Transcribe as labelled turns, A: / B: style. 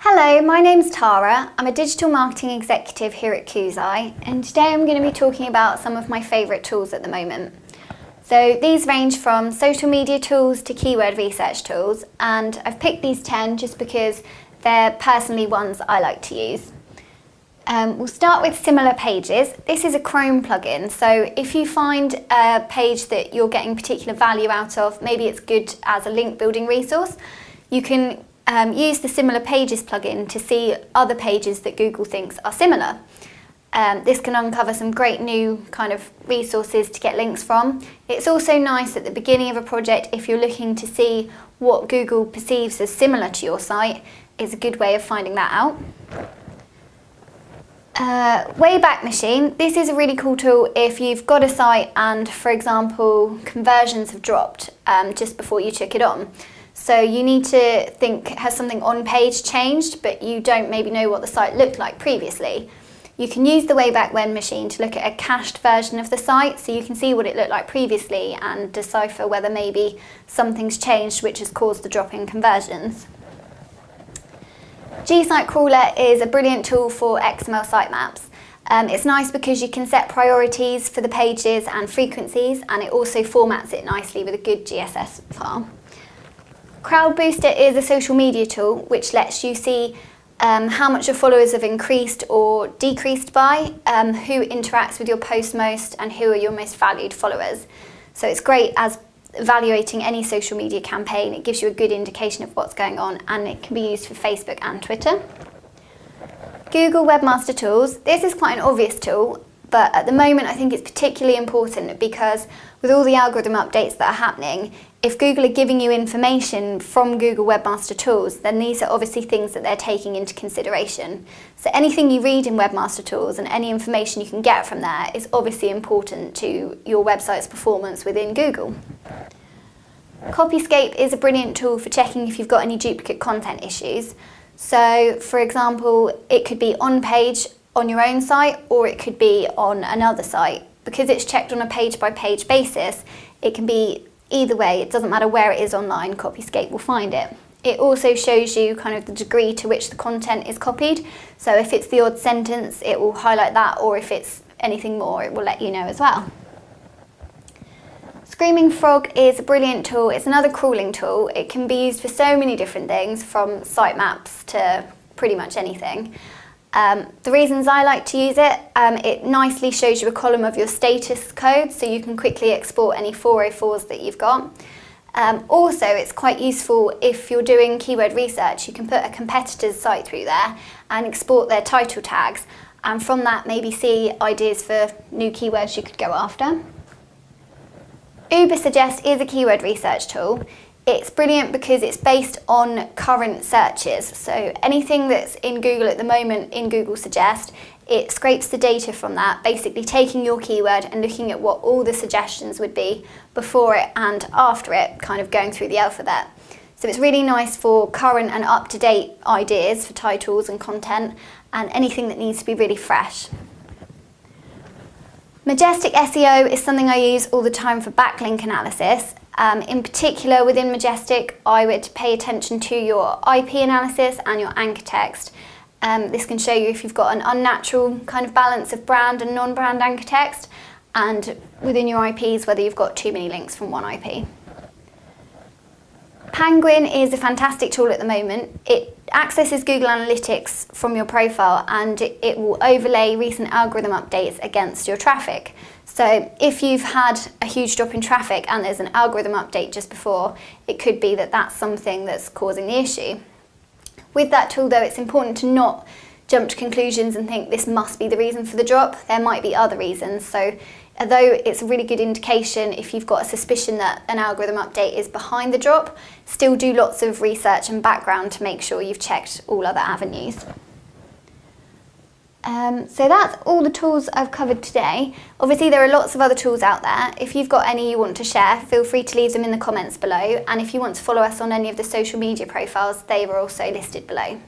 A: Hello, my name's Tara. I'm a digital marketing executive here at Kuzai, and today I'm going to be talking about some of my favourite tools at the moment. So these range from social media tools to keyword research tools, and I've picked these 10 just because they're personally ones I like to use. We'll start with Similar Pages. This is a Chrome plugin, so if you find a page that you're getting particular value out of, maybe it's good as a link building resource, you can use the Similar Pages plugin to see other pages that Google thinks are similar. This can uncover some great new kind of resources to get links from. It's also nice at the beginning of a project if you're looking to see what Google perceives as similar to your site. It's a good way of finding that out. Wayback Machine. This is a really cool tool if you've got a site and, for example, conversions have dropped just before you took it on. So you need to think, has something on page changed, but you don't maybe know what the site looked like previously. You can use the Wayback Machine to look at a cached version of the site, so you can see what it looked like previously and decipher whether maybe something's changed which has caused the drop in conversions. G-Site is a brilliant tool for XML sitemaps. It's nice because you can set priorities for the pages and frequencies, and it also formats it nicely with a good GSS file. Crowd Booster is a social media tool which lets you see how much your followers have increased or decreased by, who interacts with your post most, and who are your most valued followers. So it's great as evaluating any social media campaign. It gives you a good indication of what's going on, and it can be used for Facebook and Twitter. Google Webmaster Tools. This is quite an obvious tool, but at the moment I think it's particularly important because with all the algorithm updates that are happening, if Google are giving you information from Google Webmaster Tools, then these are obviously things that they're taking into consideration. So anything you read in Webmaster Tools and any information you can get from there is obviously important to your website's performance within Google. Copyscape is a brilliant tool for checking if you've got any duplicate content issues. So, for example, it could be on page on your own site, or it could be on another site. Because it's checked on a page-by-page basis, it can be either way. It doesn't matter where it is online, Copyscape will find it. It also shows you kind of the degree to which the content is copied. So if it's the odd sentence, it will highlight that, or if it's anything more, it will let you know as well. Screaming Frog is a brilliant tool. It's another crawling tool. It can be used for so many different things, from sitemaps to pretty much anything. The reasons I like to use it, it nicely shows you a column of your status code, so you can quickly export any 404s that you've got. Also, it's quite useful if you're doing keyword research. You can put a competitor's site through there and export their title tags, and from that maybe see ideas for new keywords you could go after. Ubersuggest is a keyword research tool. It's brilliant because it's based on current searches. So anything that's in Google at the moment in Google Suggest, it scrapes the data from that, basically taking your keyword and looking at what all the suggestions would be before it and after it, kind of going through the alphabet. So it's really nice for current and up-to-date ideas for titles and content, and anything that needs to be really fresh. Majestic SEO is something I use all the time for backlink analysis. In particular, within Majestic, I would pay attention to your IP analysis and your anchor text. This can show you if you've got an unnatural kind of balance of brand and non-brand anchor text, and within your IPs, whether you've got too many links from one IP. Penguin is a fantastic tool at the moment. It accesses Google Analytics from your profile, and it will overlay recent algorithm updates against your traffic. So if you've had a huge drop in traffic and there's an algorithm update just before, it could be that that's something that's causing the issue. With that tool though, it's important to not jump to conclusions and think this must be the reason for the drop. There might be other reasons. So although it's a really good indication if you've got a suspicion that an algorithm update is behind the drop, still do lots of research and background to make sure you've checked all other avenues. So that's all the tools I've covered today. Obviously there are lots of other tools out there. If you've got any you want to share, feel free to leave them in the comments below, and if you want to follow us on any of the social media profiles, they are also listed below.